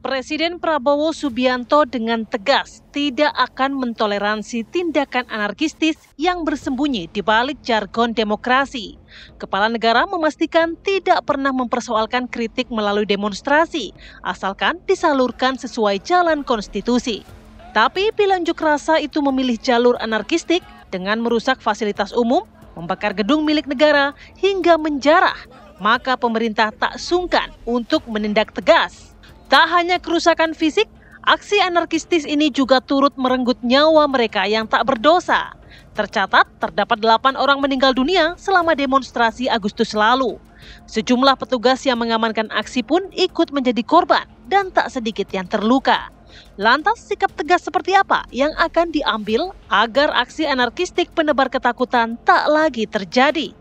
Presiden Prabowo Subianto dengan tegas tidak akan mentoleransi tindakan anarkistis yang bersembunyi di balik jargon demokrasi. Kepala negara memastikan tidak pernah mempersoalkan kritik melalui demonstrasi, asalkan disalurkan sesuai jalan konstitusi. Tapi bila unjuk rasa itu memilih jalur anarkistik dengan merusak fasilitas umum, membakar gedung milik negara, hingga menjarah, maka pemerintah tak sungkan untuk menindak tegas. Tak hanya kerusakan fisik, aksi anarkistis ini juga turut merenggut nyawa mereka yang tak berdosa. Tercatat, terdapat 8 orang meninggal dunia selama demonstrasi Agustus lalu. Sejumlah petugas yang mengamankan aksi pun ikut menjadi korban dan tak sedikit yang terluka. Lantas sikap tegas seperti apa yang akan diambil agar aksi anarkistik penebar ketakutan tak lagi terjadi?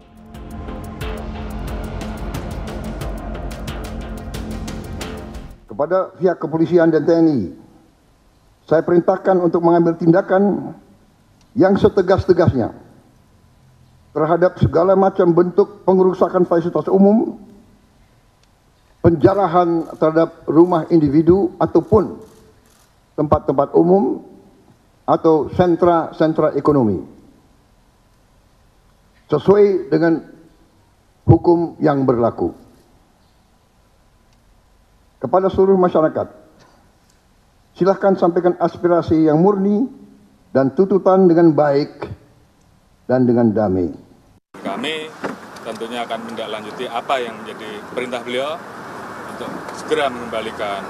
Kepada pihak kepolisian dan TNI, saya perintahkan untuk mengambil tindakan yang setegas-tegasnya terhadap segala macam bentuk pengerusakan fasilitas umum, penjarahan terhadap rumah individu ataupun tempat-tempat umum atau sentra-sentra ekonomi, sesuai dengan hukum yang berlaku. Kepada seluruh masyarakat, silakan sampaikan aspirasi yang murni dan tuntutan dengan baik dan dengan damai. Kami tentunya akan menindaklanjuti apa yang menjadi perintah beliau untuk segera mengembalikan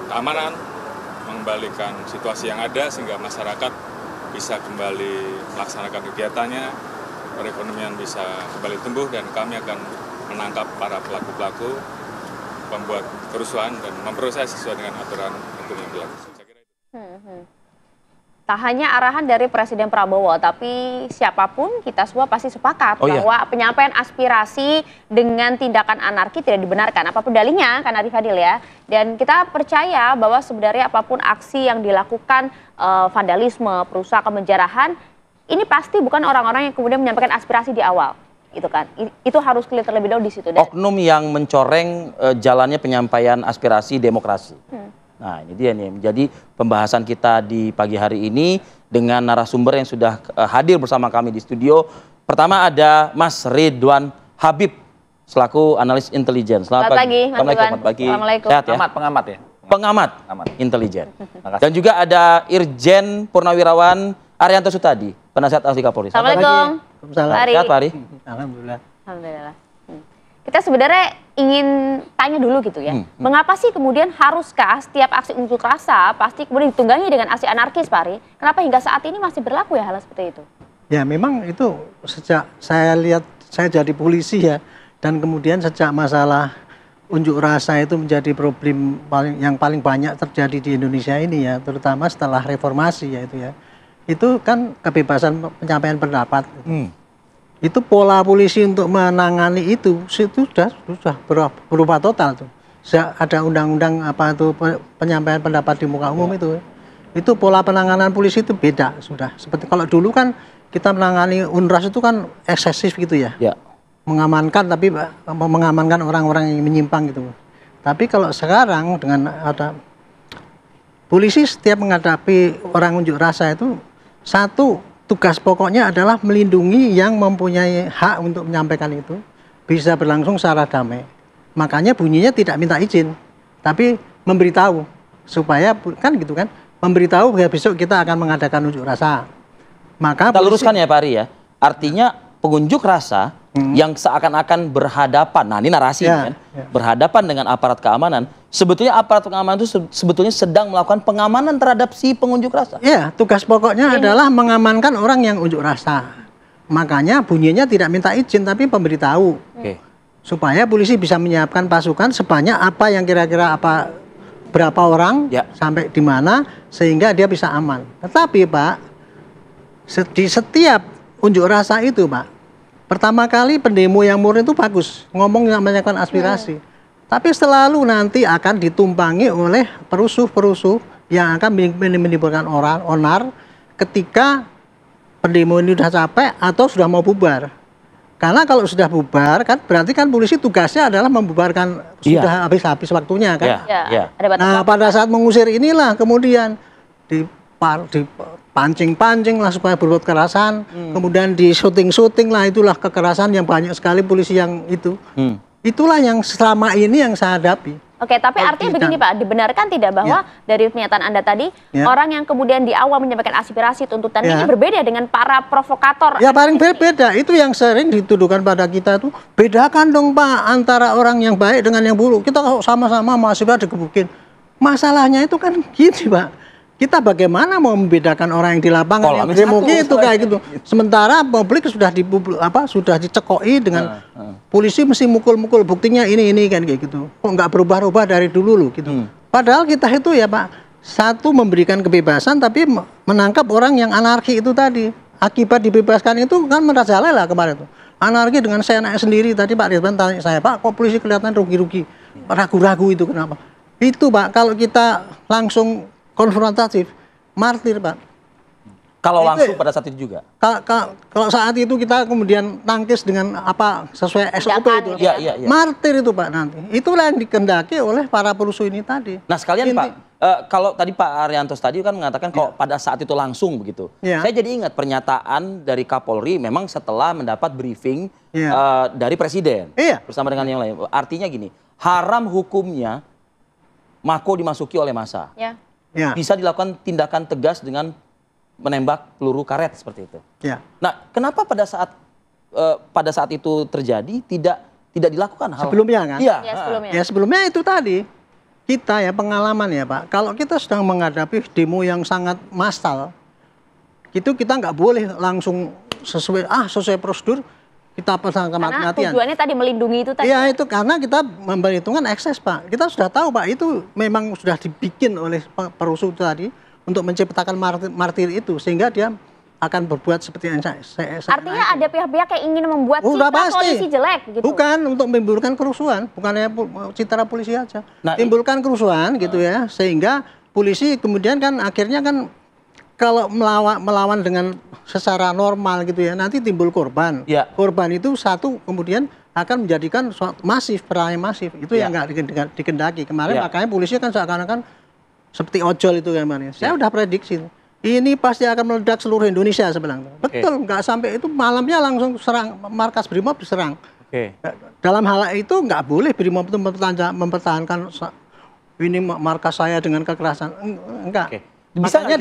keamanan, mengembalikan situasi yang ada sehingga masyarakat bisa kembali melaksanakan kegiatannya, perekonomian bisa kembali tumbuh, dan kami akan menangkap para pelaku-pelaku membuat kerusuhan dan memproses sesuai dengan aturan hukum yang berlaku. Tak hanya arahan dari Presiden Prabowo, tapi siapapun kita semua pasti sepakat bahwa penyampaian aspirasi dengan tindakan anarki tidak dibenarkan. Apapun dalihnya, kan Arif Fadil ya. Dan kita percaya bahwa sebenarnya apapun aksi yang dilakukan, vandalisme, perusakan, penjarahan, ini pasti bukan orang-orang yang kemudian menyampaikan aspirasi di awal. Itu kan, itu harus clear terlebih dahulu di situ. Oknum yang mencoreng jalannya penyampaian aspirasi demokrasi. Nah, ini dia nih, menjadi pembahasan kita di pagi hari ini dengan narasumber yang sudah hadir bersama kami di studio. Pertama ada Mas Ridwan Habib selaku analis intelijen. Selamat pagi. Selamat pagi. Sehat ya? Pengamat ya? Pengamat intelijen. Dan juga ada Irjen Purnawirawan Arianto Sutadi, penasihat ahli Kapolri. Assalamualaikum. Sehat, Pak Ari? Alhamdulillah. Kita sebenarnya ingin tanya dulu gitu ya. Mengapa sih kemudian haruskah setiap aksi unjuk rasa pasti kemudian ditunggangi dengan aksi anarkis, Pak Ari? Kenapa hingga saat ini masih berlaku ya hal seperti itu? Ya memang itu sejak saya lihat saya jadi polisi ya, dan kemudian sejak masalah unjuk rasa itu menjadi problem yang paling banyak terjadi di Indonesia ini ya, terutama setelah reformasi ya itu ya. Itu kan kebebasan penyampaian pendapat. Itu pola polisi untuk menangani itu sudah berubah total tuh. Ada undang-undang apa itu penyampaian pendapat di muka umum itu pola penanganan polisi itu beda sudah. Seperti kalau dulu kan kita menangani unras itu kan eksesif gitu ya. Mengamankan, tapi mengamankan orang-orang yang menyimpang gitu. Tapi kalau sekarang dengan ada polisi setiap menghadapi orang unjuk rasa itu, satu, tugas pokoknya adalah melindungi yang mempunyai hak untuk menyampaikan itu, bisa berlangsung secara damai. Makanya bunyinya tidak minta izin, tapi memberitahu, supaya kan gitu kan, memberitahu bahwa besok kita akan mengadakan unjuk rasa. Maka kita luruskan ya Pak Ari ya, artinya pengunjuk rasa yang seakan-akan berhadapan, nah ini narasi kan, berhadapan dengan aparat keamanan. Sebetulnya aparat keamanan itu sebetulnya sedang melakukan pengamanan terhadap si pengunjuk rasa. Ya, tugas pokoknya adalah mengamankan orang yang unjuk rasa. Makanya bunyinya tidak minta izin tapi pemberitahu. Supaya polisi bisa menyiapkan pasukan sebanyak apa yang kira-kira berapa orang sampai di mana sehingga dia bisa aman. Tetapi Pak, di setiap unjuk rasa itu Pak, pertama kali pendemo yang murni itu bagus, ngomong menyampaikan aspirasi. Tapi selalu nanti akan ditumpangi oleh perusuh-perusuh yang akan menimbulkan onar ketika pendemo ini sudah capek atau sudah mau bubar. Karena kalau sudah bubar kan berarti kan polisi tugasnya adalah membubarkan, sudah habis waktunya kan. Nah pada saat mengusir inilah kemudian dipancing-pancing lah supaya berbuat kekerasan, kemudian di syuting lah, itulah kekerasan yang banyak sekali polisi yang itu. Itulah yang selama ini yang saya hadapi. Oke, tapi artinya begini Pak, dibenarkan tidak bahwa dari pernyataan Anda tadi, orang yang kemudian di awal menyampaikan aspirasi tuntutan ini berbeda dengan para provokator? Ya paling beda, itu yang sering dituduhkan pada kita tuh, bedakan dong Pak antara orang yang baik dengan yang buruk. Kita sama-sama mahasiswa digebukin. Masalahnya itu kan gini Pak, kita bagaimana mau membedakan orang yang di lapangan yang demo gitu kayak gitu. Sementara publik sudah sudah dicekoi dengan polisi mesti mukul-mukul, buktinya ini kan kayak gitu. Kok nggak berubah-ubah dari dulu loh gitu. Padahal kita itu ya Pak, satu memberikan kebebasan tapi menangkap orang yang anarki itu tadi. Akibat dibebaskan itu kan merajalela kemarin itu. Anarki dengan seenaknya sendiri. Tadi Pak Ridwan tanya saya, Pak kok polisi kelihatan rugi-rugi, ragu-ragu itu kenapa? Itu Pak, kalau kita langsung konfrontatif, martir Pak. Kalau langsung pada saat itu juga? Kalau saat itu kita kemudian tangkis dengan apa sesuai SOP itu, martir itu Pak nanti. Itulah yang dikehendaki oleh para perusuh ini tadi. Nah sekalian Pak, kalau tadi Pak Ariantos tadi kan mengatakan kalau pada saat itu langsung begitu. Saya jadi ingat pernyataan dari Kapolri memang setelah mendapat briefing dari Presiden bersama dengan yang lain. Artinya gini, haram hukumnya Mako dimasuki oleh massa. Bisa dilakukan tindakan tegas dengan menembak peluru karet seperti itu. Nah, kenapa pada saat itu terjadi tidak dilakukan hal sebelumnya kan? Sebelumnya itu tadi kita ya pengalaman ya Pak. Kalau kita sedang menghadapi demo yang sangat massal, itu kita nggak boleh langsung sesuai prosedur kita pasang kematian. Karena tujuannya tadi melindungi itu tadi. Iya itu karena kita memperhitungkan ekses Pak. Kita sudah tahu Pak itu memang sudah dibikin oleh perusuh tadi untuk menciptakan martir itu sehingga dia akan berbuat seperti yang saya artinya ada pihak-pihak yang ingin membuat citra polisi jelek gitu. Bukan untuk menimbulkan kerusuhan, bukannya citra polisi aja. Timbulkan kerusuhan gitu ya sehingga polisi kemudian kan akhirnya kan kalau melawan dengan secara normal gitu ya, nanti timbul korban. Korban itu satu kemudian akan menjadikan masif, perangai masif. Itu yang nggak dikendaki. Kemarin makanya polisi kan seakan-akan seperti ojol itu kemarin. Saya udah prediksi. Ini pasti akan meledak seluruh Indonesia sebenarnya. Betul, nggak sampai itu malamnya langsung serang, markas Brimob diserang. Dalam hal itu nggak boleh Brimob itu mempertahankan ini markas saya dengan kekerasan. Enggak. Makanya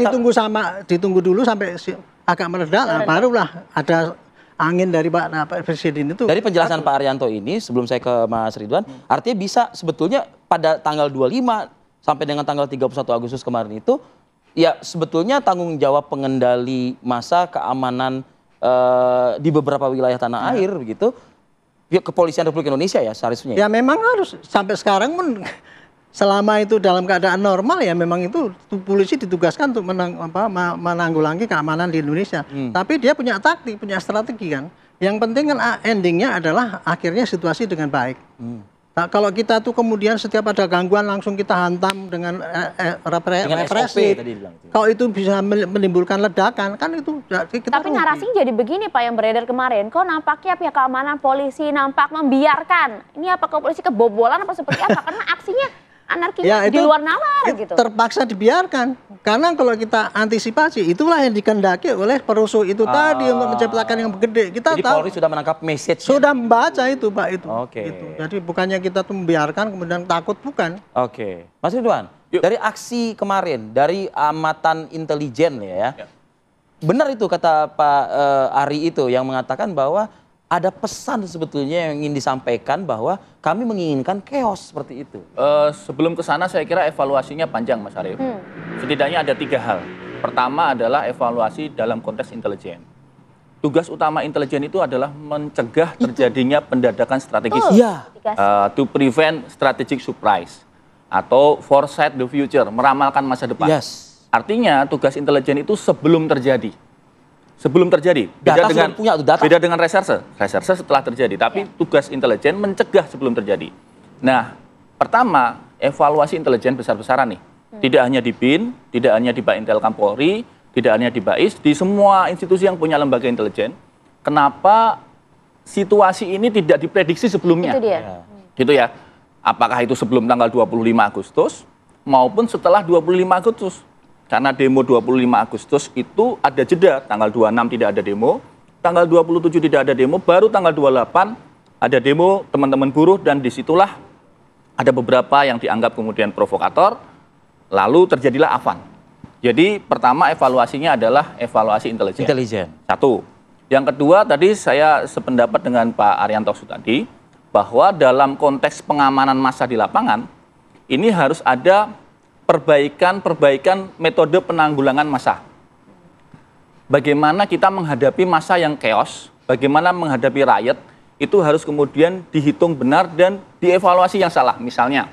ditunggu dulu sampai agak meledak, barulah ada angin dari Pak Presiden itu. Dari penjelasan Pak Arianto ini, sebelum saya ke Mas Ridwan, artinya bisa sebetulnya pada tanggal 25 sampai dengan tanggal 31 Agustus kemarin itu, ya sebetulnya tanggung jawab pengendali massa keamanan di beberapa wilayah tanah air begitu, Kepolisian Republik Indonesia ya seharusnya. Ya memang harus sampai sekarang pun. Selama itu dalam keadaan normal ya memang itu polisi ditugaskan untuk menanggulangi keamanan di Indonesia. Tapi dia punya taktik, punya strategi kan. Yang penting kan endingnya adalah akhirnya situasi dengan baik. Nah, kalau kita tuh kemudian setiap ada gangguan langsung kita hantam dengan represi. Kalau itu bisa menimbulkan ledakan kan itu kita Tapi narasinya jadi begini Pak yang beredar kemarin. Kok nampaknya pihak keamanan polisi nampak membiarkan. Ini apa polisi kebobolan apa seperti apa? Karena aksinya anarkinya di luar nalar gitu. Terpaksa dibiarkan. Karena kalau kita antisipasi, itulah yang dikehendaki oleh perusuh itu tadi untuk menciptakan yang gede. Kita jadi tahu. Polri sudah menangkap message. Sudah membaca itu Pak itu. Gitu. Jadi bukannya kita tuh membiarkan kemudian takut, bukan. Mas Ridwan, dari aksi kemarin, dari amatan intelijen ya. Benar itu kata Pak Ari itu yang mengatakan bahwa ada pesan sebetulnya yang ingin disampaikan bahwa kami menginginkan chaos seperti itu. Sebelum ke sana saya kira evaluasinya panjang Mas Arief. Setidaknya ada 3 hal. Pertama adalah evaluasi dalam konteks intelijen. Tugas utama intelijen itu adalah mencegah terjadinya pendadakan strategis. To prevent strategic surprise. Atau foresight the future, meramalkan masa depan. Artinya tugas intelijen itu sebelum terjadi. Beda dengan reserse setelah terjadi, tapi tugas intelijen mencegah sebelum terjadi. Nah, pertama evaluasi intelijen besar-besaran nih, tidak hanya di BIN, tidak hanya di Baintelkam Polri, tidak hanya di BAIS, di semua institusi yang punya lembaga intelijen. Kenapa situasi ini tidak diprediksi sebelumnya. Itu dia. Gitu ya. Apakah itu sebelum tanggal 25 Agustus maupun setelah 25 Agustus. Karena demo 25 Agustus itu ada jeda, tanggal 26 tidak ada demo, tanggal 27 tidak ada demo, baru tanggal 28 ada demo teman-teman buruh, dan disitulah ada beberapa yang dianggap kemudian provokator, lalu terjadilah Avan. Jadi pertama evaluasinya adalah evaluasi intelijen. Satu. Yang kedua tadi saya sependapat dengan Pak Arianto tadi, bahwa dalam konteks pengamanan massa di lapangan, ini harus ada perbaikan metode penanggulangan massa. Bagaimana kita menghadapi massa yang chaos, bagaimana menghadapi riot, itu harus kemudian dihitung benar dan dievaluasi yang salah. Misalnya,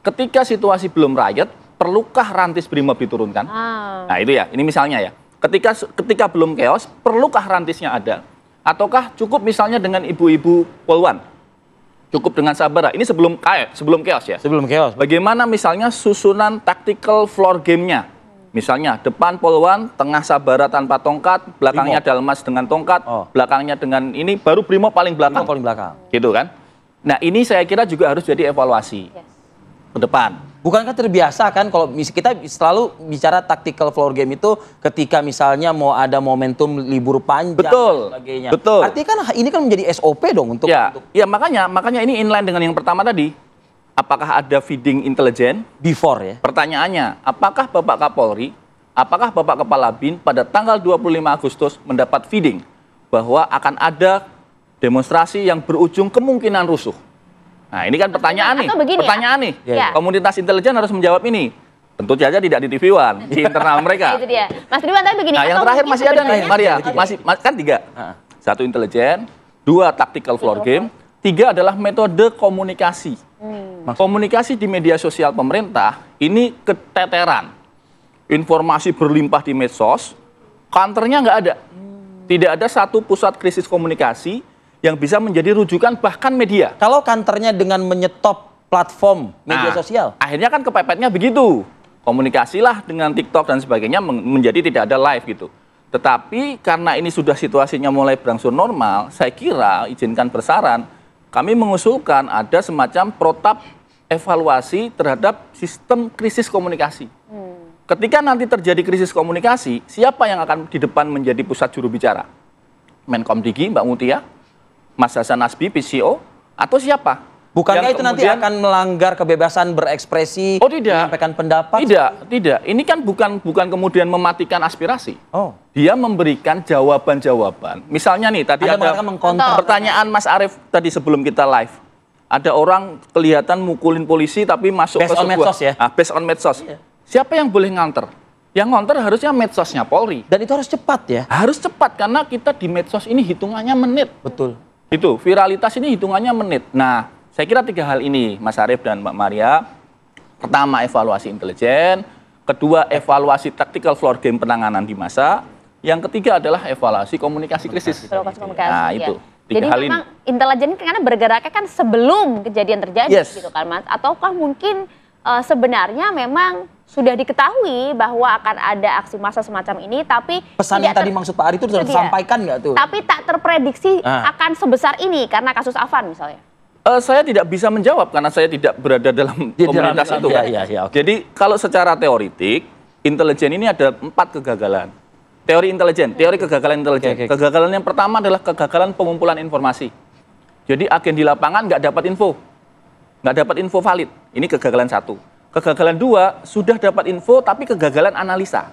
ketika situasi belum riot, perlukah rantis BRIMOB diturunkan? Nah itu ya, ini misalnya ya. Ketika belum chaos, perlukah rantisnya ada? Ataukah cukup misalnya dengan ibu-ibu polwan? Cukup dengan sabara. Ini sebelum chaos ya. Sebelum chaos. Bagaimana misalnya susunan tactical floor game-nya? Misalnya depan polwan, tengah sabara tanpa tongkat, belakangnya dalmas dengan tongkat, belakangnya dengan ini, baru BRIMOB paling belakang. Gitu kan? Nah ini saya kira juga harus jadi evaluasi ke depan. Bukankah terbiasa kan kalau kita selalu bicara tactical floor game itu ketika misalnya mau ada momentum libur panjang dan sebagainya. Betul. Artinya kan ini kan menjadi SOP dong untuk ya makanya ini inline dengan yang pertama tadi. Apakah ada feeding intelijen before ya? Pertanyaannya, apakah Bapak Kapolri, apakah Bapak Kepala BIN pada tanggal 25 Agustus mendapat feeding bahwa akan ada demonstrasi yang berujung kemungkinan rusuh? Nah ini kan pertanyaan nih, komunitas intelijen harus menjawab ini. Tentu saja tidak di TV One, di internal mereka. Itu dia. Mas Ridwan tapi begini. Nah yang terakhir masih ada nih, Maria, kan 3. 1 intelijen, 2 tactical floor game, 3 adalah metode komunikasi. Komunikasi di media sosial pemerintah ini keteteran. Informasi berlimpah di medsos, counternya nggak ada. Tidak ada satu pusat krisis komunikasi yang bisa menjadi rujukan bahkan media. Kalau kantornya dengan menyetop platform media sosial, akhirnya kan kepepetnya begitu. Komunikasilah dengan TikTok dan sebagainya menjadi tidak ada live gitu. Tetapi karena ini sudah situasinya mulai berangsur normal, saya kira izinkan bersaran, kami mengusulkan ada semacam protap evaluasi terhadap sistem krisis komunikasi. Ketika nanti terjadi krisis komunikasi, siapa yang akan di depan menjadi pusat juru bicara? Menkom Digi, Mbak Mutia? Mas Hasan Nasbi, PCO, atau siapa? Bukankah itu nanti akan melanggar kebebasan berekspresi, menyampaikan pendapat? Tidak. Ini kan bukan kemudian mematikan aspirasi. Dia memberikan jawaban-jawaban. Misalnya nih, tadi ada pertanyaan Mas Arief tadi sebelum kita live. Ada orang kelihatan mukulin polisi tapi masuk ke sebuah medsos ya? Based on medsos. Siapa yang boleh nganter? Yang nganter harusnya medsosnya Polri. Dan itu harus cepat ya? Harus cepat karena kita di medsos ini hitungannya menit. Betul. Itu viralitas ini hitungannya menit. Nah, saya kira 3 hal ini, Mas Arief dan Mbak Maria. Pertama, evaluasi intelijen. Kedua, evaluasi tactical floor game penanganan di massa. Yang ketiga adalah evaluasi komunikasi krisis. Nah, itu. Jadi memang intelijen karena bergeraknya kan sebelum kejadian terjadi, gitu kan Mas? Ataukah mungkin sebenarnya memang sudah diketahui bahwa akan ada aksi massa semacam ini, tapi pesan yang tadi maksud Pak Ari itu sudah disampaikan nggak tuh? Tapi tak terprediksi akan sebesar ini karena kasus Avan misalnya. Saya tidak bisa menjawab karena saya tidak berada dalam komunitas itu. Jadi kalau secara teoritik, intelijen ini ada 4 kegagalan. Teori intelijen, teori kegagalan intelijen. Kegagalan yang pertama adalah kegagalan pengumpulan informasi. Jadi agen di lapangan nggak dapat info valid. Ini kegagalan 1. Kegagalan 2, sudah dapat info tapi kegagalan analisa.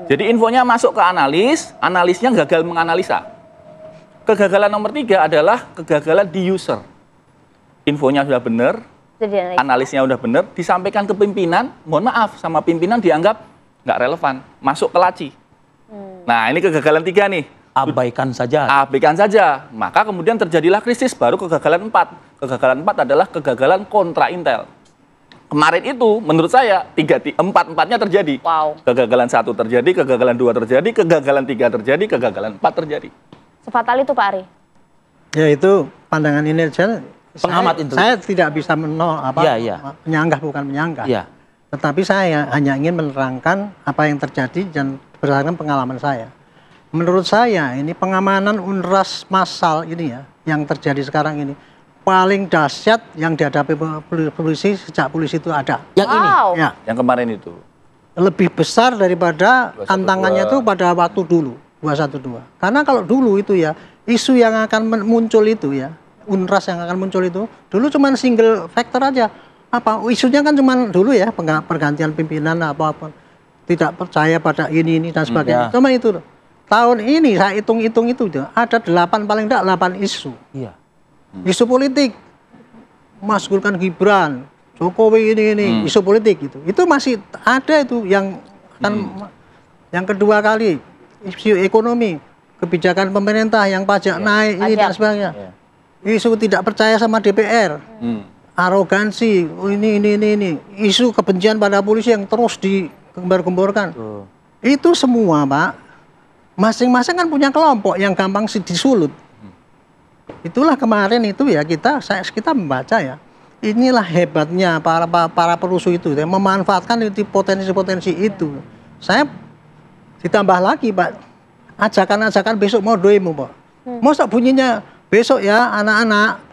Jadi infonya masuk ke analisnya gagal menganalisa. Kegagalan nomor 3 adalah kegagalan di user. Infonya sudah benar, analisnya sudah benar, disampaikan ke pimpinan, mohon maaf, sama pimpinan dianggap nggak relevan, masuk ke laci. Nah ini kegagalan 3 nih. Abaikan saja. Maka kemudian terjadilah krisis, baru kegagalan 4. Kegagalan 4 adalah kegagalan kontra intel. Kemarin itu menurut saya 4-4-nya terjadi. Kegagalan 1 terjadi, kegagalan 2 terjadi, kegagalan 3 terjadi, kegagalan 4 terjadi. Sefatal itu Pak Ari? Ya itu pandangan intelijen. Pengamat intelijen. Saya tidak bisa menyanggah bukan menyanggah. Tetapi saya hanya ingin menerangkan apa yang terjadi dan berdasarkan pengalaman saya. menurut saya ini pengamanan unras massal ini ya, yang terjadi sekarang ini paling dahsyat yang dihadapi polisi sejak polisi itu ada. Yang ini? Ya. Yang kemarin itu. Lebih besar daripada 212. tantangannya itu pada waktu dulu 212. Karena kalau dulu itu ya isu yang akan muncul itu ya, unras yang akan muncul itu dulu cuma single factor aja. Apa isunya kan cuma dulu ya pergantian pimpinan apa tidak percaya pada ini dan sebagainya. Cuma itu. Tahun ini saya hitung-hitung itu ada 8 paling tidak 8 isu. Iya. Isu politik, Mas Gibran, Jokowi ini isu politik gitu. Itu masih ada itu yang akan yang kedua kali isu ekonomi, kebijakan pemerintah yang pajak naik ini dan sebagainya. Isu tidak percaya sama DPR, arogansi, ini. Isu kebencian pada polisi yang terus digembar-gemborkan. Itu semua, Pak. Masing-masing kan punya kelompok yang gampang disulut. Itulah kemarin itu ya kita membaca ya. Inilah hebatnya para perusuh itu ya, memanfaatkan potensi-potensi itu. Saya ditambah lagi, Pak, ajakan-ajakan besok mau demo, Pak. Masa bunyinya besok ya anak-anak,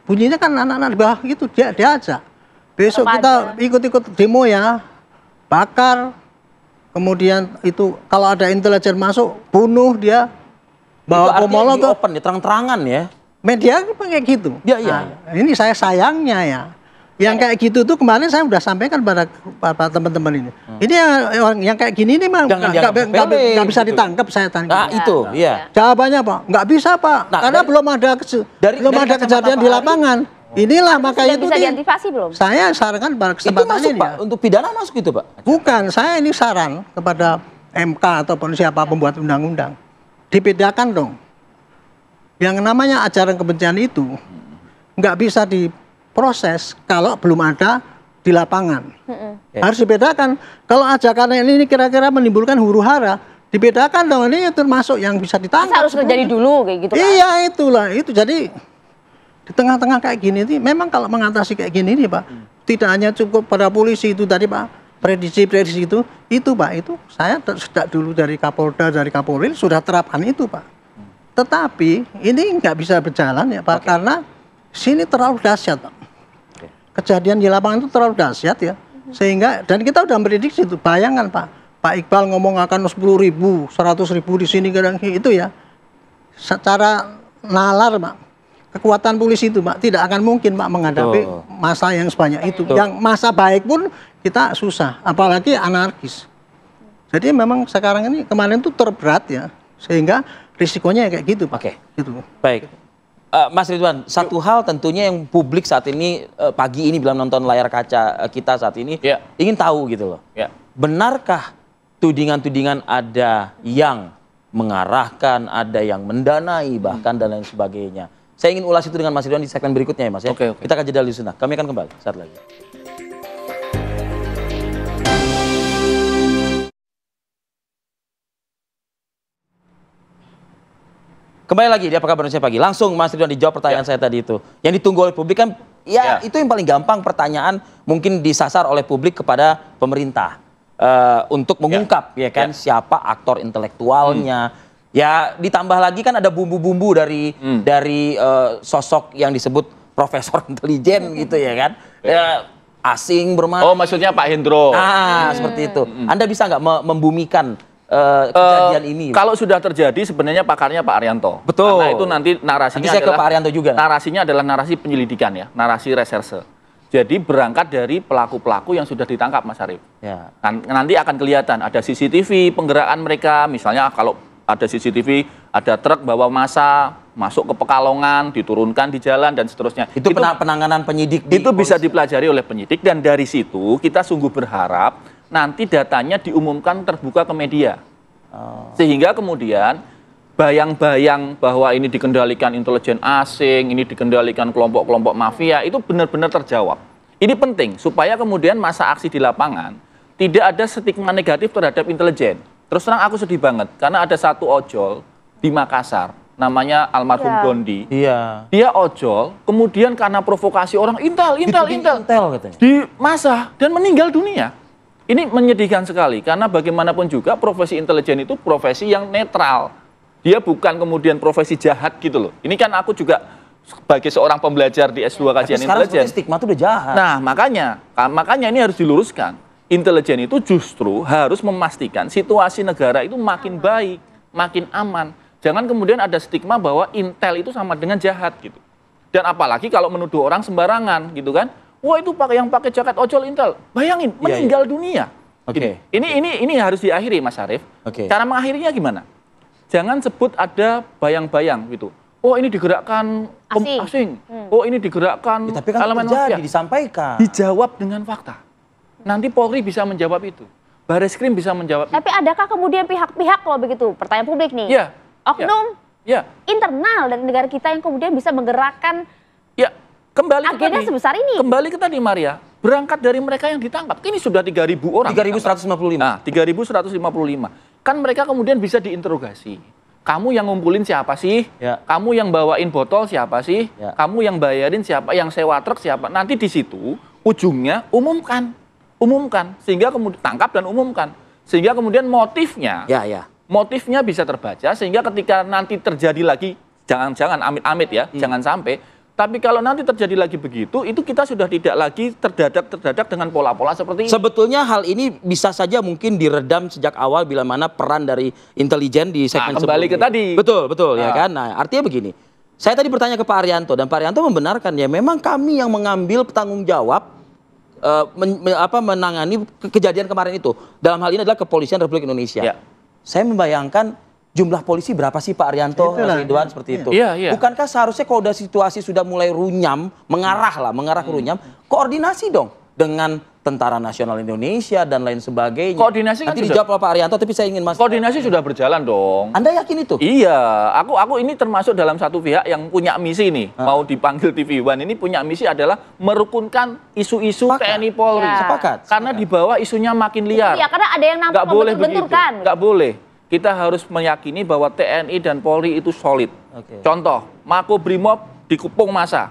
bunyinya kan anak-anak di bawah itu dia ajak. Besok kita ikut-ikut demo ya, bakar. Kemudian itu kalau ada intelijen masuk, bunuh dia, bawa pemolong di open, terang-terangan ya. Media kayak gitu. Iya. Nah, ini saya sayangnya ya. Yang kayak gitu tuh kemarin saya udah sampaikan pada teman-teman ini. Ini yang kayak gini ini mah nggak bisa ditangkap, saya tanya. Nah itu, iya. Jawabannya Pak, nggak bisa Pak, karena belum ada kejadian di lapangan. Inilah makanya itu bisa diantisipasi belum? Saya sarankan pada kesempatan itu masuk, ini Pak, untuk pidana masuk itu, Pak? Bukan, saya ini saran kepada MK ataupun siapa pembuat undang-undang. Dibedakan dong. Yang namanya ajaran kebencian itu nggak bisa diproses kalau belum ada di lapangan. Harus dibedakan. Kalau ajakan ini kira-kira menimbulkan huru-hara, dibedakan dong. Ini termasuk yang bisa ditangkap. Harus terjadi dulu kayak gitu kan? Iya, itulah. Itu jadi di tengah-tengah kayak gini nih, memang kalau mengatasi kayak gini nih Pak, tidak hanya cukup pada polisi itu tadi Pak, prediksi itu Pak, itu saya sejak dulu dari Kapolda, dari Kapolri sudah terapkan itu Pak. Tetapi ini nggak bisa berjalan ya Pak, karena sini terlalu dahsyat Pak. Kejadian di lapangan itu terlalu dahsyat ya, sehingga dan kita udah memprediksi itu, bayangkan Pak Iqbal ngomong akan 10.000, 100.000 di sini kadang itu ya, secara nalar Pak. Kekuatan polisi itu Pak tidak akan mungkin Pak menghadapi masa yang sebanyak itu. Yang masa baik pun kita susah, apalagi anarkis. Jadi memang sekarang ini kemarin itu terberat ya, sehingga risikonya kayak gitu Pak. Gitu. Baik. Mas Ridwan, satu hal tentunya yang publik saat ini pagi ini bila nonton layar kaca kita saat ini ingin tahu gitu loh. Benarkah tudingan-tudingan ada yang mengarahkan, ada yang mendanai bahkan dan lain sebagainya? Saya ingin ulas itu dengan Mas Ridwan di segmen berikutnya ya Mas ya. Kita akan jeda dulu sebentar. Kami akan kembali saat lagi. Kembali lagi di Apa Kabar Indonesia Pagi. Langsung Mas Ridwan dijawab pertanyaan saya tadi itu. Yang ditunggu oleh publik kan itu yang paling gampang pertanyaan mungkin disasar oleh publik kepada pemerintah untuk mengungkap ya kan siapa aktor intelektualnya. Ya ditambah lagi kan ada bumbu-bumbu dari sosok yang disebut profesor intelijen gitu ya kan. Asing bermain. Oh maksudnya Pak Hendro. Seperti itu. Anda bisa nggak membumikan kejadian ini? Kalau sudah terjadi sebenarnya pakarnya Pak Arianto. Betul. Karena itu nanti narasinya nanti saya ke Pak Arianto juga. Narasinya adalah narasi penyelidikan ya, narasi reserse. Jadi berangkat dari pelaku-pelaku yang sudah ditangkap Mas Arief. Ya. Nanti akan kelihatan ada CCTV penggeraan mereka, misalnya kalau ada CCTV, ada truk bawa massa masuk ke Pekalongan, diturunkan di jalan dan seterusnya. Itu penanganan penyidik. Itu bisa dipelajari oleh penyidik dan dari situ kita sungguh berharap nanti datanya diumumkan terbuka ke media. Sehingga kemudian bayang-bayang bahwa ini dikendalikan intelijen asing, ini dikendalikan kelompok-kelompok mafia, itu benar-benar terjawab. Ini penting supaya kemudian masa aksi di lapangan tidak ada stigma negatif terhadap intelijen. Terus terang aku sedih banget, karena ada satu ojol di Makassar, namanya almarhum Gondi. Dia ojol, kemudian karena provokasi orang, intel katanya, di masa dan meninggal dunia. Ini menyedihkan sekali karena bagaimanapun juga profesi intelijen itu profesi yang netral. Dia bukan kemudian profesi jahat gitu loh. Ini kan aku juga sebagai seorang pembelajar di S2 kajian intelijen. Stigma itu udah jahat. Nah, makanya ini harus diluruskan. Intelijen itu justru harus memastikan situasi negara itu makin baik, makin aman. Jangan kemudian ada stigma bahwa intel itu sama dengan jahat gitu. Dan apalagi kalau menuduh orang sembarangan gitu kan. Wah, itu yang pakai jaket ojol intel. Bayangin, meninggal dunia. Oke. Ini harus diakhiri, Mas Arief. Cara mengakhirinya gimana? Jangan sebut ada bayang-bayang gitu. Oh, ini digerakkan asing. Oh, ini digerakkan ya, tapi kan elemen terjadi, disampaikan. Dijawab dengan fakta. Nanti Polri bisa menjawab itu. Bareskrim bisa menjawab itu. Tapi adakah kemudian pihak-pihak kalau begitu? Pertanyaan publik nih. Ya. Oknum internal dari negara kita yang kemudian bisa menggerakkan kembali agenda sebesar ini. Kembali ke tadi, Maria. Berangkat dari mereka yang ditangkap. Ini sudah 3.000 orang. 3.155. Nah, 3.155. Kan mereka kemudian bisa diinterogasi. Kamu yang ngumpulin siapa sih? Ya. Kamu yang bawain botol siapa sih? Ya. Kamu yang bayarin siapa? Yang sewa truk siapa? Nanti di situ ujungnya umumkan. Sehingga kemudian tangkap dan umumkan. Sehingga kemudian motifnya bisa terbaca. Sehingga ketika nanti terjadi lagi, jangan amit-amit ya, jangan sampai. Tapi kalau nanti terjadi lagi begitu, itu kita sudah tidak lagi terdadak dengan pola-pola seperti ini. Sebetulnya hal ini bisa saja mungkin diredam sejak awal bila mana peran dari intelijen di segmen kembali ke tadi. Betul ya kan. Nah, artinya begini. Saya tadi bertanya ke Pak Arianto dan Pak Arianto membenarkan ya memang kami yang mengambil tanggung jawab menangani kejadian kemarin itu. Dalam hal ini adalah Kepolisian Republik Indonesia. Ya. Saya membayangkan jumlah polisi berapa sih Pak Arianto, Mas Ridwan seperti itu? Iya. Bukankah seharusnya kalau udah situasi sudah mulai runyam, mengarah ke runyam, koordinasi dong dengan Tentara Nasional Indonesia dan lain sebagainya. Koordinasi kan nanti dijawab oleh Pak Arianto, tapi saya ingin Mas. Koordinasi sudah berjalan dong. Anda yakin itu? Iya, aku ini termasuk dalam satu pihak yang punya misi nih, mau dipanggil TV One ini punya misi adalah merukunkan isu-isu TNI Polri. Sepakat. Karena di bawah isunya makin liar. Iya, karena ada yang nampak nggak boleh begitu. Nggak boleh. Kita harus meyakini bahwa TNI dan Polri itu solid. Contoh, Makobrimob dikepung massa.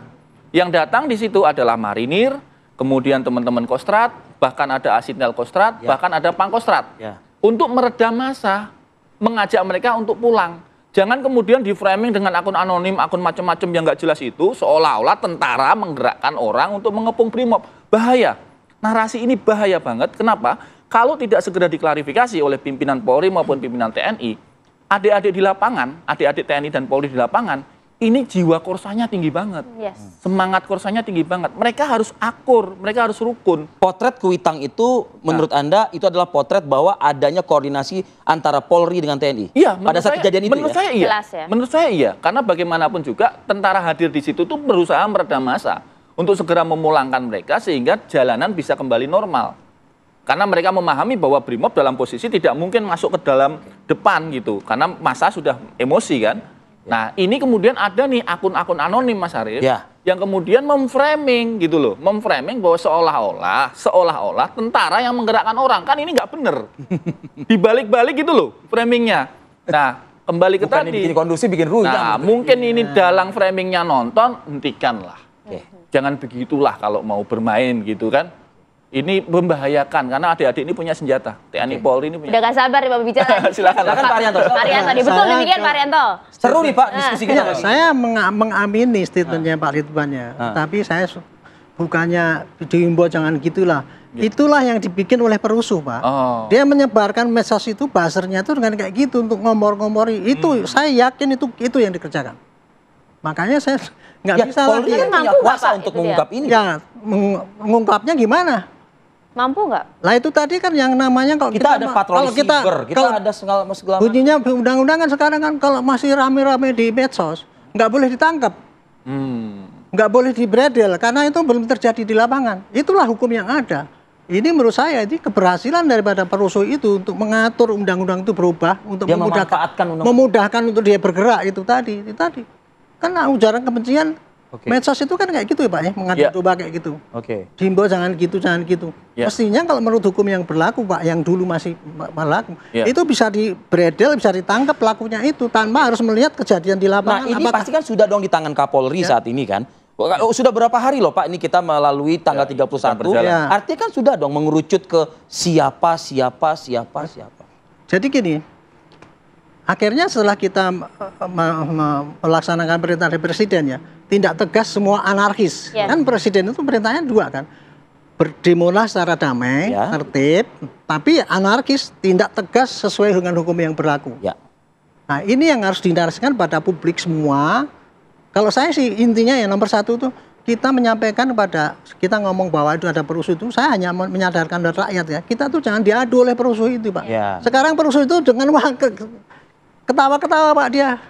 Yang datang di situ adalah marinir, kemudian teman-teman Kostrad, bahkan ada Asintel Kostrad, bahkan ada Pangkostrat. Untuk meredam massa, mengajak mereka untuk pulang. Jangan kemudian di-framing dengan akun anonim, akun macam-macam yang nggak jelas itu, seolah-olah tentara menggerakkan orang untuk mengepung Brimob. Bahaya. Narasi ini bahaya banget. Kenapa? Kalau tidak segera diklarifikasi oleh pimpinan Polri maupun pimpinan TNI, adik-adik di lapangan, adik-adik TNI dan Polri di lapangan, ini jiwa korsanya tinggi banget. Semangat korsanya tinggi banget. Mereka harus akur, mereka harus rukun. Potret Kuitang itu menurut Anda itu adalah potret bahwa adanya koordinasi antara Polri dengan TNI? Iya, pada saat kejadian itu menurut saya iya. Jelas, ya? Menurut saya iya, karena bagaimanapun juga tentara hadir di situ tuh berusaha meredam massa untuk segera memulangkan mereka sehingga jalanan bisa kembali normal. Karena mereka memahami bahwa Brimob dalam posisi tidak mungkin masuk ke dalam depan gitu. Karena massa sudah emosi kan. Nah ini kemudian ada nih akun-akun anonim Mas Arief. Yang kemudian memframing gitu loh. Memframing bahwa seolah-olah tentara yang menggerakkan orang. Kan ini nggak bener. Dibalik-balik gitu loh framingnya. Nah kembali ke tadi. Bikin kondusif, bikin runyam. Nah mungkin ini dalang framingnya nonton, hentikanlah. Jangan begitulah kalau mau bermain gitu kan. Ini membahayakan karena adik-adik ini punya senjata. TNI Polri ini punya. Udah gak sabar nih Pak bicara. Silakan Pak Arianto. Pak Arianto, betul demikian Pak Arianto. Seru nih Pak diskusi kita. Saya mengamini statementnya Pak Ridwan ya. Tapi saya bukannya diimbau jangan gitulah. Itulah yang dibikin oleh perusuh Pak. Dia menyebarkan medsos itu buzzernya itu dengan kayak gitu untuk ngomor-ngomori. Itu saya yakin itu yang dikerjakan. Makanya saya nggak bisa Polri kan punya kuasa untuk mengungkap ini. Ya, mengungkapnya gimana? Mampu nggak? Lah itu tadi kan yang namanya kalau kita ada patroli cyber, kita ada segala macam. Bunyinya undang-undang kan sekarang kan kalau masih rame-rame di medsos nggak boleh ditangkap, nggak boleh dibredel karena itu belum terjadi di lapangan. Itulah hukum yang ada. Ini menurut saya ini keberhasilan daripada perusuh itu untuk mengatur undang-undang itu berubah untuk memudahkan untuk dia bergerak itu tadi. Kan ujaran kebencian. Medsos itu kan kayak gitu ya Pak ya, mengatur domba kayak gitu. Dihimbau jangan gitu. Mestinya kalau menurut hukum yang berlaku Pak, yang dulu masih berlaku, itu bisa dibredel, bisa ditangkap pelakunya itu tanpa harus melihat kejadian di lapangan. Nah ini pasti kan sudah dong di tangan Kapolri saat ini kan. Sudah berapa hari loh Pak ini kita melalui tanggal 31. Ya. Artinya kan sudah dong mengerucut ke siapa. Jadi gini, akhirnya setelah kita melaksanakan perintah dari presiden ya, tindak tegas semua anarkis. Kan presiden itu perintahnya 2 kan. Berdemolah secara damai, tertib, tapi anarkis, tindak tegas sesuai dengan hukum yang berlaku. Ya. Nah ini yang harus dinarasikan pada publik semua. Kalau saya sih intinya ya nomor 1 tuh kita menyampaikan kepada, kita ngomong bahwa itu ada perusuh itu, saya hanya menyadarkan rakyat ya, kita tuh jangan diadu oleh perusuh itu Pak. Ya. Sekarang perusuh itu dengan ketawa-ketawa Pak dia.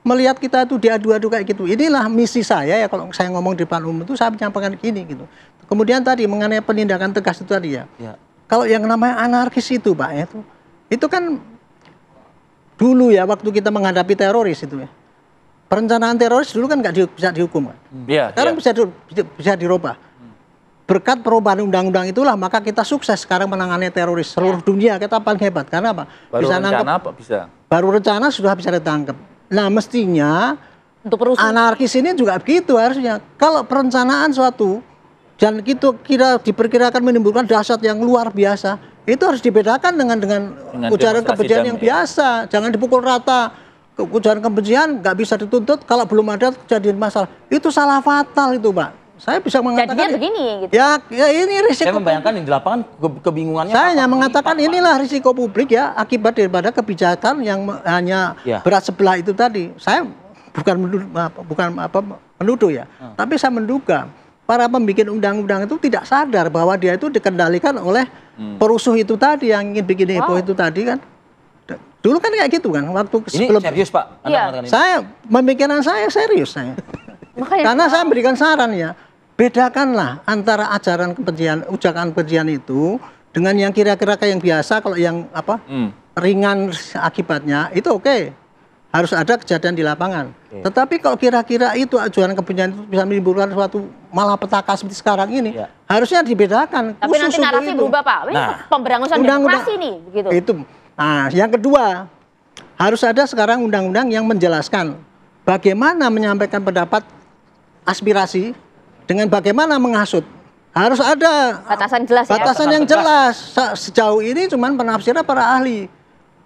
Melihat kita tuh diadu-adu kayak gitu. Inilah misi saya ya kalau saya ngomong di depan umum itu saya menyampaikan gini gitu. Kemudian tadi mengenai penindakan tegas itu tadi ya. Kalau yang namanya anarkis itu Pak ya, itu kan dulu ya waktu kita menghadapi teroris itu ya. Perencanaan teroris dulu kan nggak bisa dihukum kan. Sekarang bisa dirubah. Berkat perubahan undang-undang itulah maka kita sukses sekarang menangani teroris seluruh dunia, kita paling hebat. Karena apa? Baru rencana sudah bisa ditangkap. Nah mestinya untuk anarkis ini juga begitu harusnya. Kalau perencanaan suatu dan itu diperkirakan menimbulkan dahsyat yang luar biasa, itu harus dibedakan dengan ujaran kebencian yang biasa. Jangan dipukul rata. Ujaran kebencian nggak bisa dituntut kalau belum ada kejadian masalah. Itu salah fatal itu Pak. Saya bisa mengatakan jadinya begini gitu. Ya ini risiko. Saya membayangkan di lapangan kebingungannya. Saya hanya mengatakan inilah risiko publik ya akibat daripada kebijakan yang hanya berat sebelah itu tadi. Saya bukan menuduh ya, tapi saya menduga para pembikin undang-undang itu tidak sadar bahwa dia itu dikendalikan oleh perusuh itu tadi yang ingin bikin heboh itu tadi kan. Dulu kan kayak gitu kan waktu sebelum. Ini serius Pak? Saya pemikiran saya serius saya. Karena saya memberikan saran ya, bedakanlah antara ajaran kebencian, ujaran kebencian itu dengan yang kira-kira kayak yang biasa. Kalau yang ringan akibatnya itu oke. Harus ada kejadian di lapangan. Tetapi kalau kira-kira itu ujaran kebencian itu bisa menimbulkan suatu malapetaka seperti sekarang ini, harusnya dibedakan. Tapi nanti narasi berubah Pak. Ini pemberangusan demokrasi nih begitu. Itu. Nah, yang kedua, harus ada sekarang undang-undang yang menjelaskan bagaimana menyampaikan pendapat aspirasi dengan bagaimana menghasut. Harus ada batasan jelas batasan yang jelas. Sejauh ini cuman penafsiran para ahli.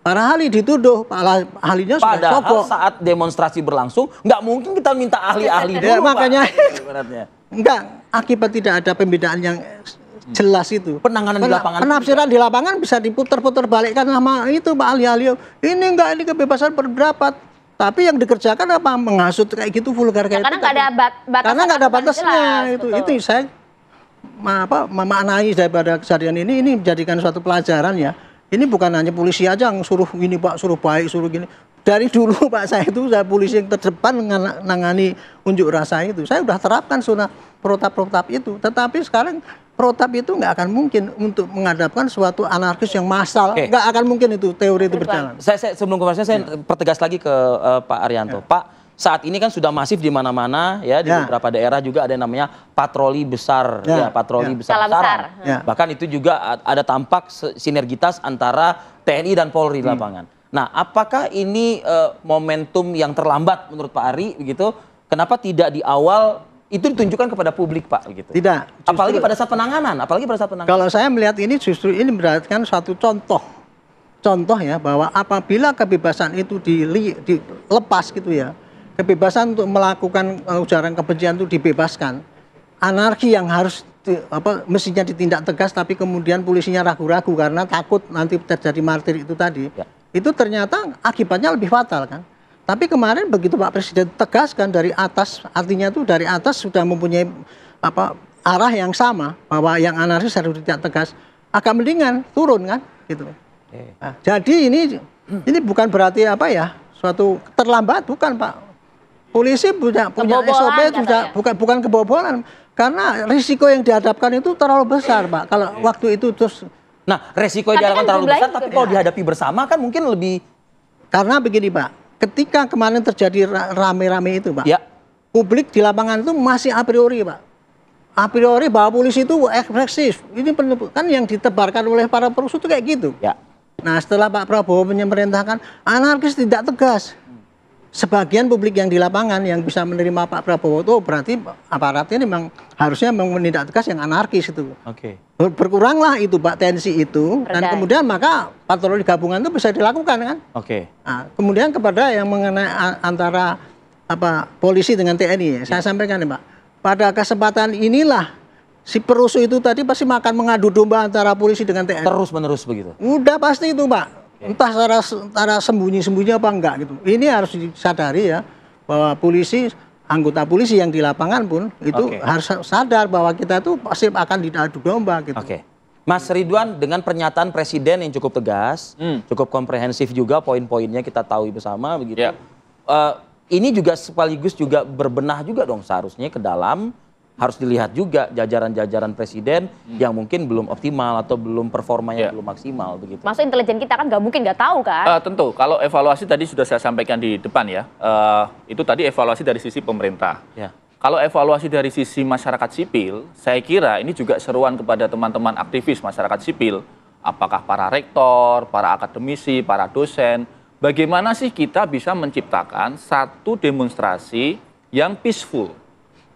Para ahli dituduh, ahlinya sudah padahal saat demonstrasi berlangsung, nggak mungkin kita minta ahli-ahli dulu, ya, makanya Pak. Enggak, akibat tidak ada pembedaan yang jelas itu. Penanganan di lapangan. Penafsiran di lapangan bisa diputar-putar balikkan sama itu Pak ahli-ahli. Ini enggak, ini kebebasan berpendapat. Tapi yang dikerjakan apa? Menghasut kayak gitu, vulgar kayak karena itu. Nggak ada batasan. Karena nggak ada batasnya. Jelas, itu saya memaknai daripada kejadian ini menjadikan suatu pelajaran ya. Ini bukan hanya polisi aja yang suruh ini Pak, suruh baik, suruh gini. Dari dulu Pak saya polisi yang terdepan menangani unjuk rasa itu. Saya sudah terapkan zona protap-protap itu. Tetapi sekarang protap itu nggak akan mungkin untuk menghadapkan suatu anarkis yang massal. Nggak akan mungkin itu teori itu berjalan. Saya sebelum konversi saya pertegas lagi ke Pak Arianto. Pak, saat ini kan sudah masif di mana-mana ya, di beberapa daerah juga ada yang namanya patroli besar patroli besar-besaran. Bahkan itu juga ada tampak sinergitas antara TNI dan Polri di lapangan. Nah, apakah ini momentum yang terlambat menurut Pak Ari begitu? Kenapa tidak di awal itu ditunjukkan kepada publik Pak begitu? Tidak. Apalagi pada saat penanganan, Kalau saya melihat ini justru ini berarti suatu contoh ya bahwa apabila kebebasan itu dilepas gitu ya. Kebebasan untuk melakukan ujaran kebencian itu dibebaskan. Anarki yang harus mestinya ditindak tegas tapi kemudian polisinya ragu-ragu karena takut nanti terjadi martir itu tadi. Itu ternyata akibatnya lebih fatal kan. Tapi kemarin begitu Pak Presiden tegaskan dari atas, artinya itu dari atas sudah mempunyai arah yang sama bahwa yang anarkis harus ditindak tegas, agak mendingan turun kan gitu. Nah, jadi ini bukan berarti suatu terlambat, bukan Pak. Polisi punya SOP sudah bukan kebobolan karena risiko yang dihadapkan itu terlalu besar Pak. Kalau waktu itu terus resiko yang dihadapkan terlalu besar tapi kalau dihadapi bersama kan mungkin lebih. Karena begini Pak, ketika kemarin terjadi rame-rame itu Pak, publik di lapangan itu masih a priori Pak. A priori bahwa polisi itu ekspresif. Ini kan yang ditebarkan oleh para perusuh itu kayak gitu. Nah, setelah Pak Prabowo memerintahkan anarkis tidak tegas. sebagian publik yang di lapangan yang bisa menerima Pak Prabowo itu berarti aparatnya memang harusnya menindak tegas yang anarkis itu. Oke. Berkuranglah itu Pak tensi itu dan kemudian maka patroli gabungan itu bisa dilakukan kan. Oke. Nah, kemudian kepada yang mengenai antara polisi dengan TNI, saya sampaikan ya Pak, pada kesempatan inilah si perusuh itu tadi pasti akan mengadu domba antara polisi dengan TNI. Terus menerus begitu. Udah pasti itu Pak. Entah secara sembunyi-sembunyi apa enggak gitu. Ini harus disadari ya bahwa polisi, anggota polisi yang di lapangan pun itu harus sadar bahwa kita itu pasti akan diadu domba gitu. Oke. Mas Ridwan, dengan pernyataan Presiden yang cukup tegas, cukup komprehensif juga poin-poinnya kita tahu bersama begitu. Ya. Ini juga sekaligus juga berbenah juga dong seharusnya ke dalam, harus dilihat juga jajaran-jajaran Presiden yang mungkin belum optimal atau belum performanya belum maksimal begitu. Maksud intelijen kita kan nggak mungkin nggak tahu kan? Tentu, kalau evaluasi tadi sudah saya sampaikan di depan ya, itu tadi evaluasi dari sisi pemerintah. Ya. Kalau evaluasi dari sisi masyarakat sipil, saya kira ini juga seruan kepada teman-teman aktivis masyarakat sipil, apakah para rektor, para akademisi, para dosen, bagaimana sih kita bisa menciptakan satu demonstrasi yang peaceful.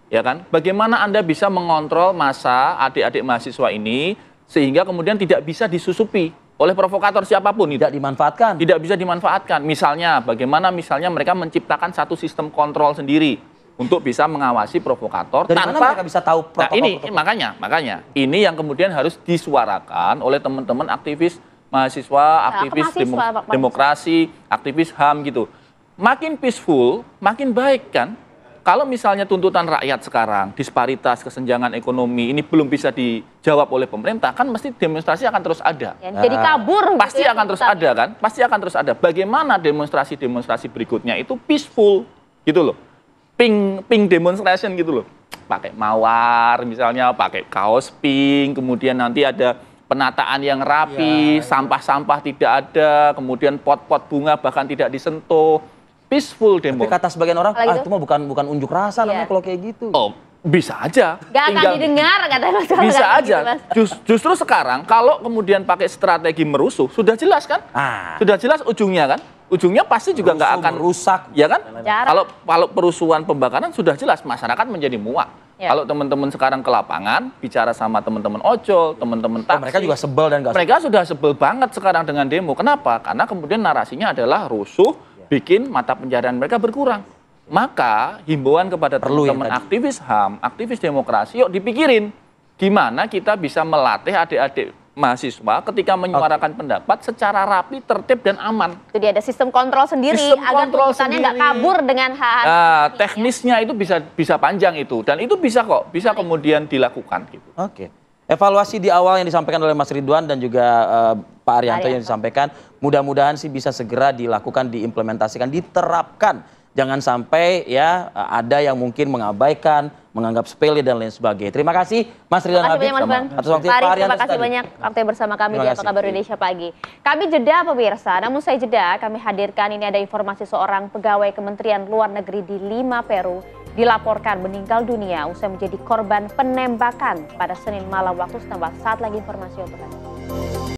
Ya kan? Bagaimana Anda bisa mengontrol massa adik-adik mahasiswa ini sehingga kemudian tidak bisa disusupi oleh provokator siapapun. Tidak dimanfaatkan. Tidak bisa dimanfaatkan. Misalnya, bagaimana misalnya mereka menciptakan satu sistem kontrol sendiri untuk bisa mengawasi provokator. Dari mana mereka bisa tahu protokol? Nah, ini makanya ini yang kemudian harus disuarakan oleh teman-teman aktivis mahasiswa, aktivis demokrasi, aktivis HAM gitu. Makin peaceful, makin baik kan? Kalau misalnya tuntutan rakyat sekarang, disparitas, kesenjangan ekonomi, ini belum bisa dijawab oleh pemerintah, kan mesti demonstrasi akan terus ada. Ya, jadi kabur. Pasti gitu ya, akan terus ada kan? Pasti akan terus ada. Bagaimana demonstrasi-demonstrasi berikutnya itu peaceful, gitu loh. Pink demonstration gitu loh. Pakai mawar misalnya, pakai kaos pink, kemudian nanti ada penataan yang rapi, sampah-sampah tidak ada, kemudian pot-pot bunga bahkan tidak disentuh. Peaceful demo. Tapi kata sebagian orang, itu mah bukan unjuk rasa namanya kalau kayak gitu. Oh, bisa aja. Gak akan didengar, kata Mas. Bisa aja. Justru sekarang, kalau kemudian pakai strategi merusuh, sudah jelas kan? Sudah jelas ujungnya kan? Ujungnya pasti juga nggak akan rusak, ya kan? Kalau perusuhan pembakaran sudah jelas, masyarakat menjadi muak. Ya. Kalau teman-teman sekarang ke lapangan, bicara sama teman-teman ojol, teman-teman taksi. Mereka juga sebel dan mereka sudah sebel banget sekarang dengan demo. Kenapa? Karena kemudian narasinya adalah rusuh, bikin mata pencaharian mereka berkurang. Maka himbauan kepada teman-teman aktivis HAM, aktivis demokrasi, yuk dipikirin gimana kita bisa melatih adik-adik mahasiswa ketika menyuarakan pendapat secara rapi, tertib dan aman. Jadi ada sistem kontrol sendiri agar tuntutannya nggak kabur dengan hak. Teknisnya itu bisa panjang itu dan itu bisa kok, bisa kemudian dilakukan gitu. Oke. Evaluasi di awal yang disampaikan oleh Mas Ridwan dan juga Pak Arianto yang disampaikan, mudah-mudahan sih bisa segera dilakukan, diimplementasikan, diterapkan. Jangan sampai ya ada yang mungkin mengabaikan, menganggap sepele dan lain sebagainya. Terima kasih Mas Ridwan Habib atas waktu Pak Arianto. Terima kasih banyak waktu bersama kami di Apa Kabar Indonesia Pagi. Kami jeda pemirsa, namun saya jeda kami hadirkan ini ada informasi seorang pegawai Kementerian Luar Negeri di Lima, Peru dilaporkan meninggal dunia usai menjadi korban penembakan pada Senin malam waktu setempat. Saat lagi informasi untuk Anda.